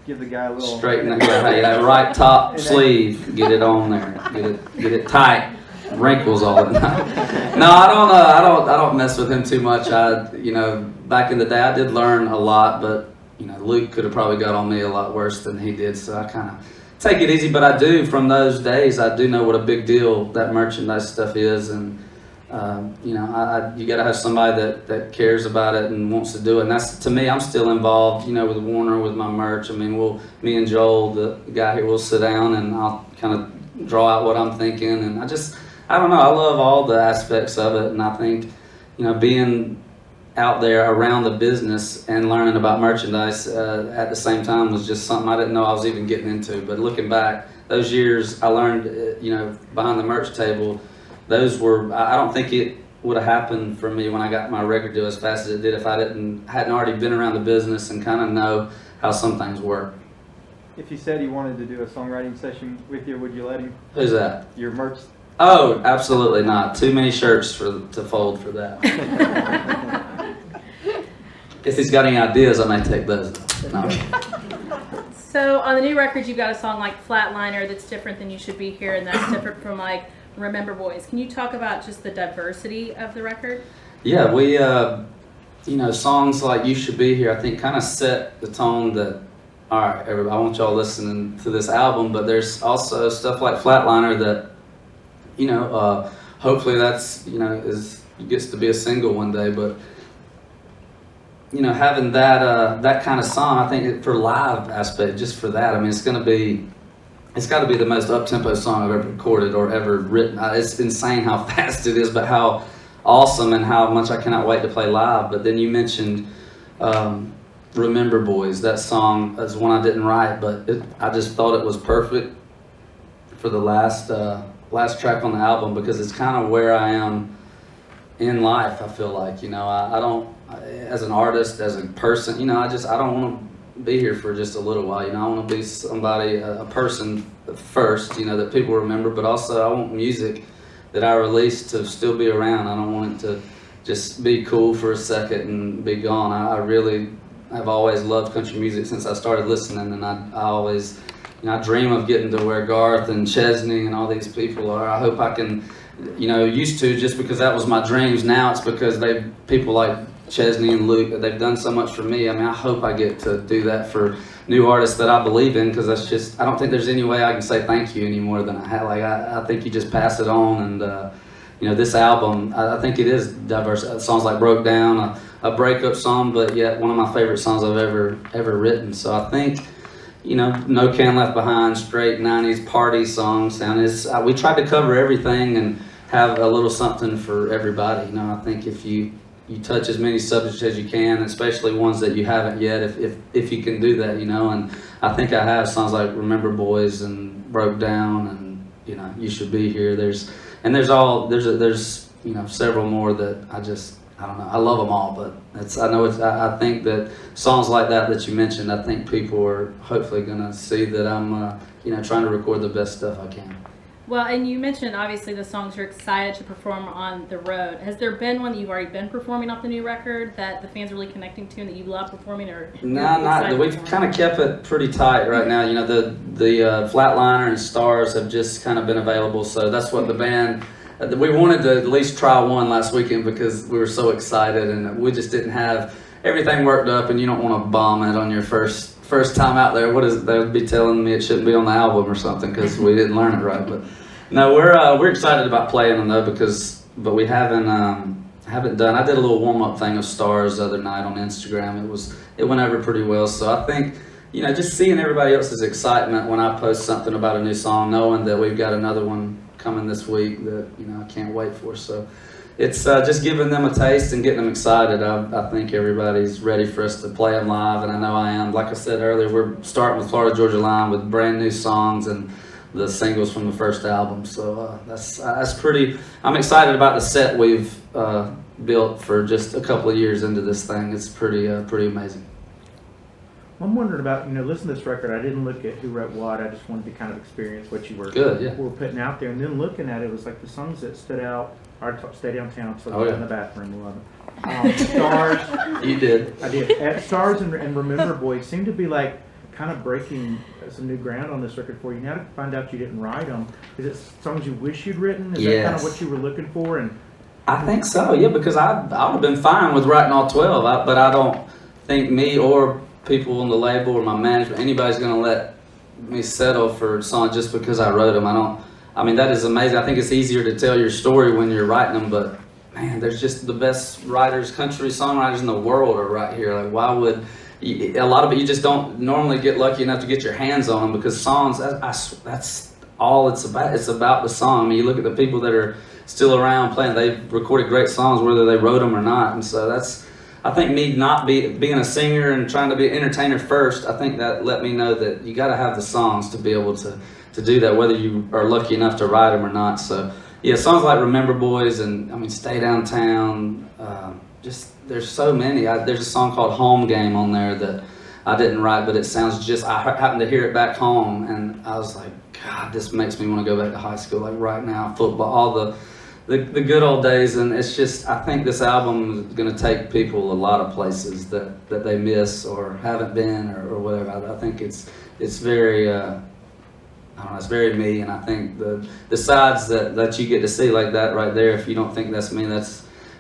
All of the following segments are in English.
give the guy a little straighten it. Hey, that right top sleeve, get it on there. Get it tight. Wrinkles all the time. No, I don't mess with him too much. Back in the day, I did learn a lot, but Luke could have probably got on me a lot worse than he did. So I kind of take it easy. But I do, from those days, I do know what a big deal that merchandise stuff is, and you got to have somebody that cares about it and wants to do it. And that's, to me, I'm still involved. With Warner, with my merch. I mean, me and Joel, the guy here, will sit down and I'll kind of draw out what I'm thinking, and I don't know. I love all the aspects of it, and I think, being out there around the business and learning about merchandise at the same time was just something I didn't know I was even getting into. But looking back, those years I learned, behind the merch table, those were, I don't think it would have happened for me when I got my record deal as fast as it did if I hadn't already been around the business and kind of know how some things work. If he said he wanted to do a songwriting session with you, would you let him? Who's that? Your merch. Oh, absolutely not. Too many shirts to fold for that. If he's got any ideas, I may take those. No. So on the new record, you've got a song like Flatliner that's different than You Should Be Here, and that's different from like Remember Boys. Can you talk about just the diversity of the record? Yeah, we, songs like You Should Be Here, I think kind of set the tone that, all right, everybody, I want y'all listening to this album, but there's also stuff like Flatliner that, hopefully that's, gets to be a single one day, but having that kind of song, I think for live aspect, just for that, I mean, it's got to be the most up-tempo song I've ever recorded or ever written. It's insane how fast it is, but how awesome and how much I cannot wait to play live. But then you mentioned Remember Boys. That song is one I didn't write, but I just thought it was perfect for the last track on the album, because it's kind of where I am in life. I feel like, I don't, as an artist, as a person, I don't want to be here for just a little while. I want to be somebody, a person first, that people remember, but also I want music that I release to still be around. I don't want it to just be cool for a second and be gone. I really have always loved country music since I started listening, and I always, I dream of getting to where Garth and Chesney and all these people are. I hope I can, used to, just because that was my dreams. Now it's because people like Chesney and Luke, they've done so much for me. I mean, I hope I get to do that for new artists that I believe in, because that's just, I don't think there's any way I can say thank you any more than I have. Like, I think you just pass it on, and this album, I think it is diverse. Songs like Broke Down, a breakup song, but yet one of my favorite songs I've ever written. So I think, No Can Left Behind, straight 90s party song sound is, we tried to cover everything and have a little something for everybody. I think if you touch as many subjects as you can, especially ones that you haven't yet, if you can do that, and I think I have songs like Remember Boys and Broke Down and, You Should Be Here. There's several more that I don't know. I love them all, but I think that songs like that you mentioned, I think people are hopefully gonna see that I'm, trying to record the best stuff I can. Well, and you mentioned obviously the songs you're excited to perform on the road. Has there been one that you've already been performing off the new record that the fans are really connecting to and that you love performing? Or no, we've kind of kept it pretty tight right now. The Flatliner and Stars have just kind of been available, so that's what the band. We wanted to at least try one last weekend because we were so excited, and we just didn't have everything worked up, and you don't want to bomb it on your first time out there. What is it? They would be telling me it shouldn't be on the album or something because we didn't learn it right. But no, we're excited about playing them though, but we haven't done. I did a little warm-up thing of Stars the other night on Instagram. It went over pretty well. So I think, just seeing everybody else's excitement when I post something about a new song, knowing that we've got another one coming this week that I can't wait for. So it's just giving them a taste and getting them excited. I think everybody's ready for us to play them live, and I know I am. Like I said earlier, we're starting with Florida Georgia Line with brand new songs and the singles from the first album. So that's pretty. I'm excited about the set we've built for just a couple of years into this thing. It's pretty amazing. I'm wondering about, listening to this record, I didn't look at who wrote what. I just wanted to kind of experience what you were putting out there. And then looking at it, it was like the songs that stood out. Stay Downtown, so in the bathroom, love it. Stars. You did. I did. Stars and Remember Boys seem to be like kind of breaking some new ground on this record for you. Now to find out you didn't write them, is it songs you wish you'd written? Is that kind of what you were looking for? And I think so, yeah, because I would have been fine with writing all 12, but I don't think me or people on the label or my management, anybody's going to let me settle for a song just because I wrote them. I mean, that is amazing. I think it's easier to tell your story when you're writing them, but man, there's just the best writers, country songwriters in the world are right here. Like, why would a lot of it, you just don't normally get lucky enough to get your hands on them, because songs, that's all it's about. It's about the song. I mean, you look at the people that are still around playing, they've recorded great songs whether they wrote them or not. And so I think me not being a singer and trying to be an entertainer first, I think that let me know that you got to have the songs to be able to do that, whether you are lucky enough to write them or not. So yeah, songs like Remember Boys and I mean Stay Downtown, just there's so many. There's a song called Home Game on there that I didn't write, but it sounds just, I happened to hear it back home and I was like, God, this makes me want to go back to high school, like right now, football, all the good old days. And it's just, I think this album is going to take people a lot of places that they miss or haven't been or whatever. I think it's very, I don't know, it's very me. And I think the sides that you get to see like that right there, if you don't think that's me,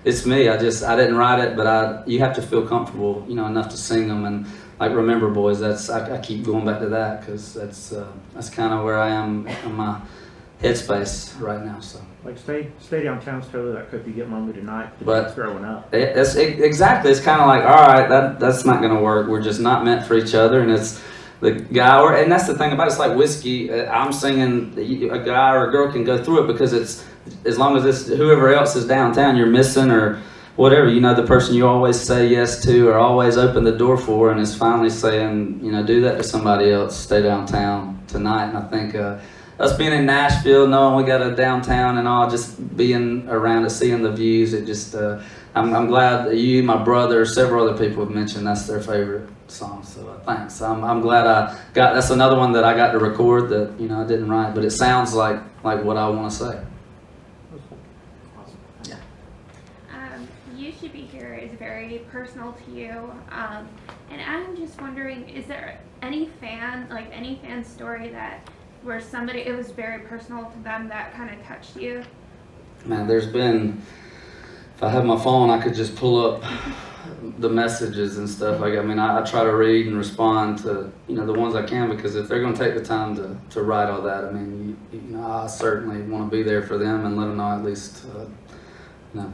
it's me. I didn't write it, but you have to feel comfortable, enough to sing them. And like Remember Boys, I keep going back to that because that's kind of where I am in my headspace right now. So like Stay Downtown's totally like Hope You Get Lonely Tonight, but it's growing up. Exactly. It's kind of like, all right, that's not going to work. We're just not meant for each other, and it's the guy, and that's the thing about it, it's like whiskey. I'm singing, a guy or a girl can go through it because it's, as long as it's whoever else is downtown you're missing or whatever, the person you always say yes to or always open the door for, and is finally saying, do that to somebody else, Stay Downtown Tonight. And I think us being in Nashville, knowing we got a downtown and all, just being around it, seeing the views, it just, I'm glad that you, my brother, several other people have mentioned that's their favorite song, so thanks. I'm glad that's another one that I got to record that, I didn't write, but it sounds like what I want to say. Yeah. You Should Be Here is very personal to you, and I'm just wondering, is there any fan story where somebody, it was very personal to them that kind of touched you? Man, there's been, if I have my phone, I could just pull up the messages and stuff. I try to read and respond to, the ones I can, because if they're going to take the time to write all that, I certainly want to be there for them and let them know at least,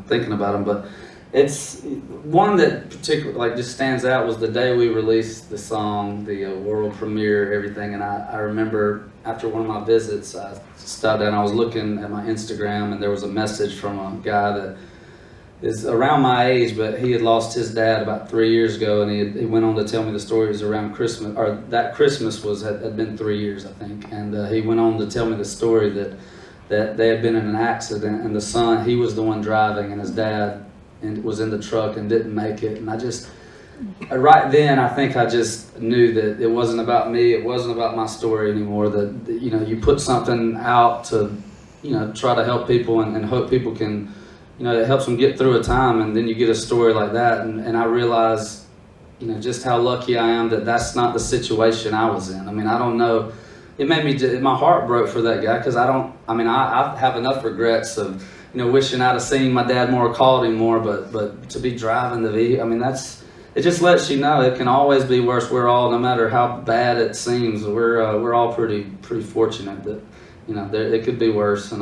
thinking about them. But it's one that particularly just stands out was the day we released the song, the world premiere, everything. And I remember after one of my visits, I stopped down, I was looking at my Instagram, and there was a message from a guy that is around my age, but he had lost his dad about 3 years ago, and he went on to tell me the story. It was around Christmas, or that Christmas had been 3 years, I think. And he went on to tell me the story that they had been in an accident, and the son, he was the one driving, and his dad was in the truck and didn't make it. And I just, right then, I think I just knew that it wasn't about me, it wasn't about my story anymore, that you put something out to try to help people and hope people can, it helps them get through a time, and then you get a story like that, and I realize just how lucky I am that that's not the situation I was in. I don't know, it made me, my heart broke for that guy, because I have enough regrets of wishing I'd have seen my dad more, called him more, but to be driving the vehicle, it just lets you know it can always be worse. We're all, no matter how bad it seems, we're all pretty fortunate that it could be worse. And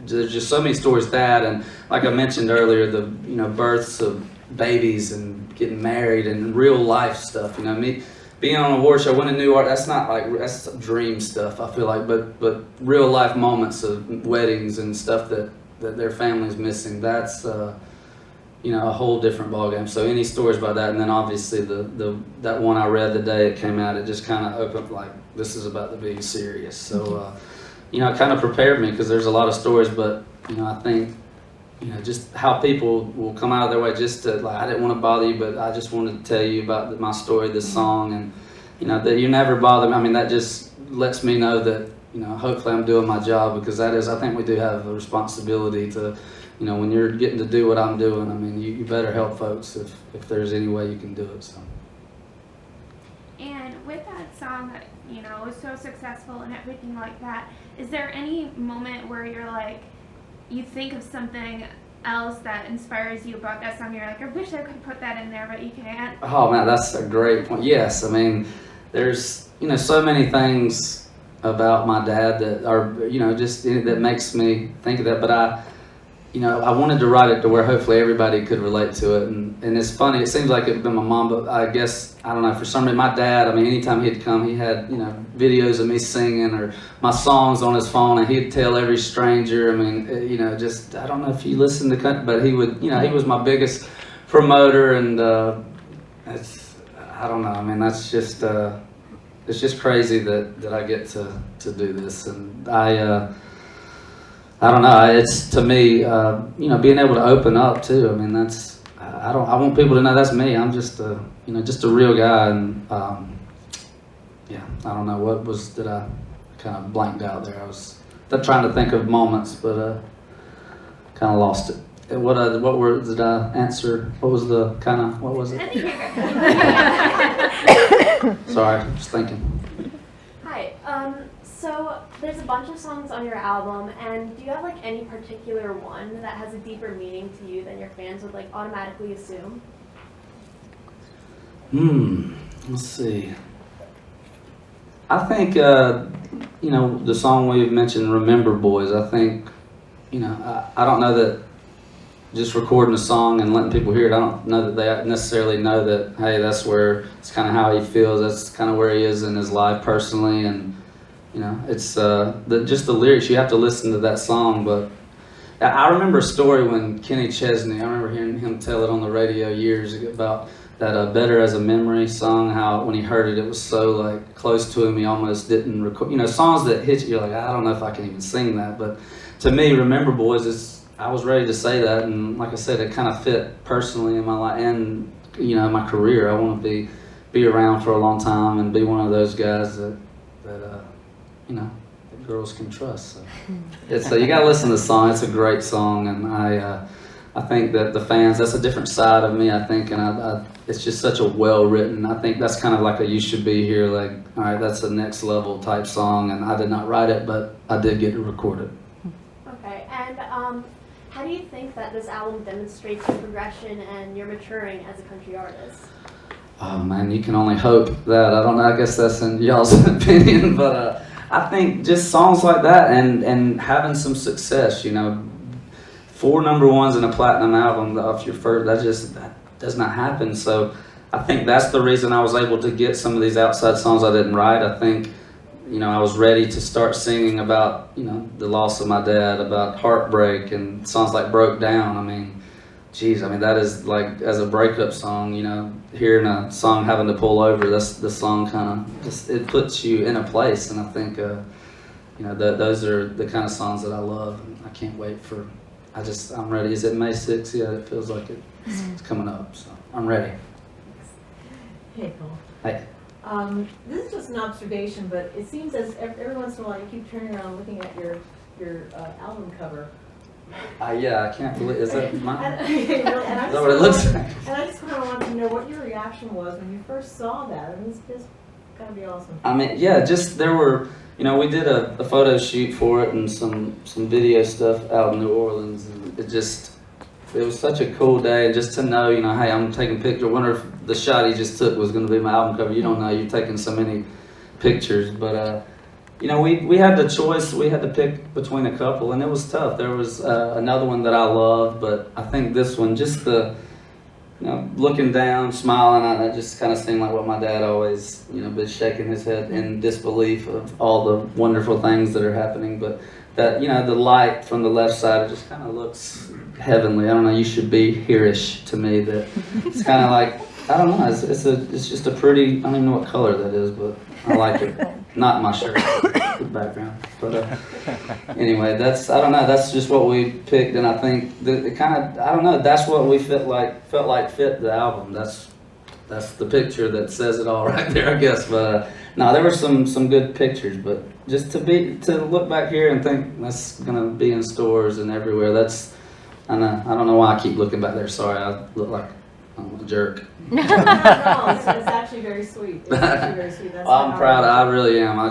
there's just so many stories and like I mentioned earlier, the births of babies and getting married and real life stuff. Me being on a award show, winning New Art, that's dream stuff, I feel like. But real life moments of weddings and stuff that their family's missing, that's a whole different ballgame. So any stories about that, and then obviously that one I read the day it came out, it just kind of opened like, this is about to be serious. So it kind of prepared me, because there's a lot of stories, but I think just how people will come out of their way just to, I didn't want to bother you, but I just wanted to tell you about my story, this song, and that you never bother me. That just lets me know that hopefully I'm doing my job, because I think we do have a responsibility to, when you're getting to do what I'm doing, you better help folks if there's any way you can do it. So. And with that song, you know, so successful and everything like that. Is there any moment where you're like, you think of something else that inspires you about that song? You're like, I wish I could put that in there, but you can't. Oh man, that's a great point. Yes, I mean, there's, you know, so many things about my dad that are, you know, just that makes me think of that. But I wanted to write it to where hopefully everybody could relate to it. And it's funny, it seems like it'd been my mom, but I guess, I don't know, for some reason, my dad, I mean, anytime he'd come, he had, you know, videos of me singing or my songs on his phone, and he'd tell every stranger. I mean, you know, just, I don't know if you listen to country, but he would, you know, he was my biggest promoter, and I don't know, I mean, that's just, it's just crazy that I get to do this. And I don't know. It's, to me, you know, being able to open up too. I mean, that's, I want people to know that's me. I'm just a, you know, just a real guy. And yeah, I don't know did I kind of blanked out there. I was trying to think of moments, but kind of lost it. What words did I answer? What was the kind of, what was it? Sorry, just thinking. Hi. So there's a bunch of songs on your album, and do you have like any particular one that has a deeper meaning to you than your fans would like automatically assume? Let's see. I think you know, the song we've mentioned, "Remember Boys." I think, you know, I don't know that just recording a song and letting people hear it, I don't know that they necessarily know that, hey, that's where, it's kind of how he feels, that's kind of where he is in his life personally. And you know, it's just the lyrics, you have to listen to that song. But I remember a story when Kenny Chesney, I remember hearing him tell it on the radio years ago about that "Better as a Memory" song, how when he heard it, it was so like close to him, he almost didn't record, you know, songs that hit you, you're like, I don't know if I can even sing that. But to me, "Remember Boys" is, I was ready to say that, and like I said, it kind of fit personally in my life and, you know, my career. I want to be around for a long time and be one of those guys that you know, that girls can trust. So it's you got to listen to the song. It's a great song, and I think that the fans, that's a different side of me, I think, and it's just such a well written. I think that's kind of like a "You Should Be Here," like, all right, that's a next level type song, and I did not write it, but I did get to record it. Okay, and how do you think that this album demonstrates your progression and your maturing as a country artist? Oh man, you can only hope that. I don't know, I guess that's in y'all's opinion, but I think just songs like that and having some success, you know, 4 number ones in a platinum album off your first, that does not happen. So I think that's the reason I was able to get some of these outside songs I didn't write. I think, you know, I was ready to start singing about, you know, the loss of my dad, about heartbreak, and songs like "Broke Down." I mean, geez, I mean, that is like, as a breakup song, you know, hearing a song having to pull over, that's the song kind of just, it puts you in a place. And I think, you know, those are the kind of songs that I love, and I can't wait for, I'm ready. Is it May 6th? Yeah, it feels like it's coming up, so I'm ready. Hey, Paul. Hey. This is just an observation, but it seems as every once in a while you keep turning around looking at your album cover. Yeah, I can't believe, is that mine? Is that what it looks like? And I just kind of wanted to know what your reaction was when you first saw that. I mean, it's gotta be awesome. I mean, yeah, just there were, you know, we did a photo shoot for it and some video stuff out in New Orleans, and it was such a cool day. And just to know, you know, hey, I'm taking pictures. I wonder if the shot he just took was going to be my album cover. You don't know, you're taking so many pictures. But you know, we had the choice. We had to pick between a couple, and it was tough. There was another one that I loved, but I think this one, just the, you know, looking down, smiling, it just kind of seemed like what my dad always, you know, been shaking his head in disbelief of all the wonderful things that are happening. But that, you know, the light from the left side, it just kind of looks heavenly. I don't know, "You Should Be Here-ish" to me. That it's kind of like, I don't know, it's just a pretty, I don't even know what color that is, but I like it. Not my shirt, the background. But anyway, I don't know, that's just what we picked, and I think it kind of, I don't know, that's what we felt like fit the album. That's the picture that says it all right there, I guess. But no, there were some good pictures, but just to look back here and think that's gonna be in stores and everywhere, I don't know why I keep looking back there. Sorry, I look like I'm a jerk. No, it's actually very sweet. It's actually very sweet. That's I'm how proud. I really am. I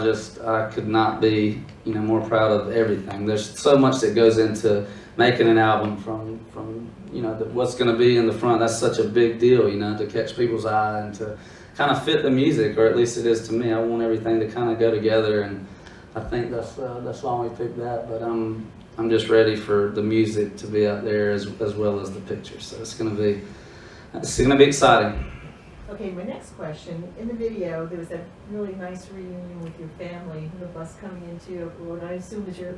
could not be, more proud of everything. There's so much that goes into making an album from what's going to be in the front. That's such a big deal, to catch people's eye and to kind of fit the music, or at least it is to me. I want everything to kind of go together, and I think that's why we picked that. But I'm just ready for the music to be out there as well as the pictures. So it's going to be exciting. Okay, my next question. In the video, there was that really nice reunion with your family, the bus coming into what I assume is your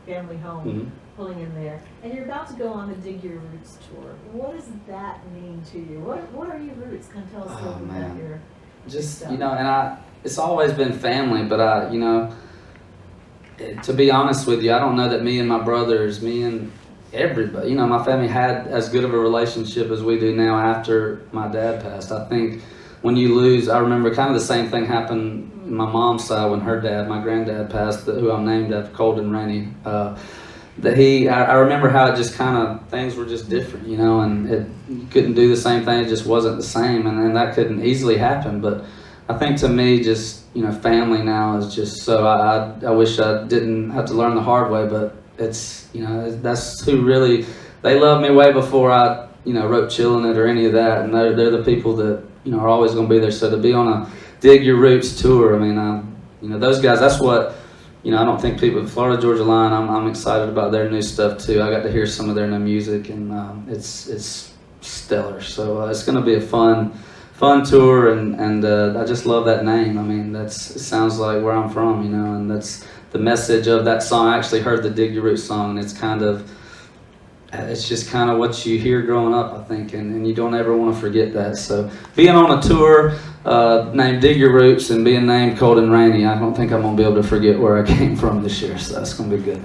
family home, Mm-hmm. pulling in there. And you're about to go on the Dig Your Roots tour. What does that mean to you? What are your roots? Kind of tell us a little bit about your Just, stuff. it's always been family, but to be honest with you, I don't know that me and my brothers, me and everybody, my family had as good of a relationship as we do now after my dad passed. I think when you lose, I remember kind of the same thing happened on my mom's side when my granddad passed, who I'm named after, Cold and Rainey. I remember how it just kind of, things were just different, and you couldn't do the same thing, it just wasn't the same, and that couldn't easily happen. But I think to me, just, family now is just so, I wish I didn't have to learn the hard way, but it's, that's who really, they loved me way before I, wrote Chillin' It or any of that, and they're the people that, are always going to be there. So to be on a Dig Your Roots tour, those guys, that's what, I don't think people, Florida Georgia Line, I'm excited about their new stuff too. I got to hear some of their new music, and it's stellar. So it's going to be a fun tour, and I just love that name. It sounds like where I'm from, and that's the message of that song. I actually heard the Dig Your Roots song, and it's just kind of what you hear growing up, I think, and you don't ever want to forget that. So being on a tour named Dig Your Roots and being named Cold and Rainy, I don't think I'm going to be able to forget where I came from this year, so that's going to be good.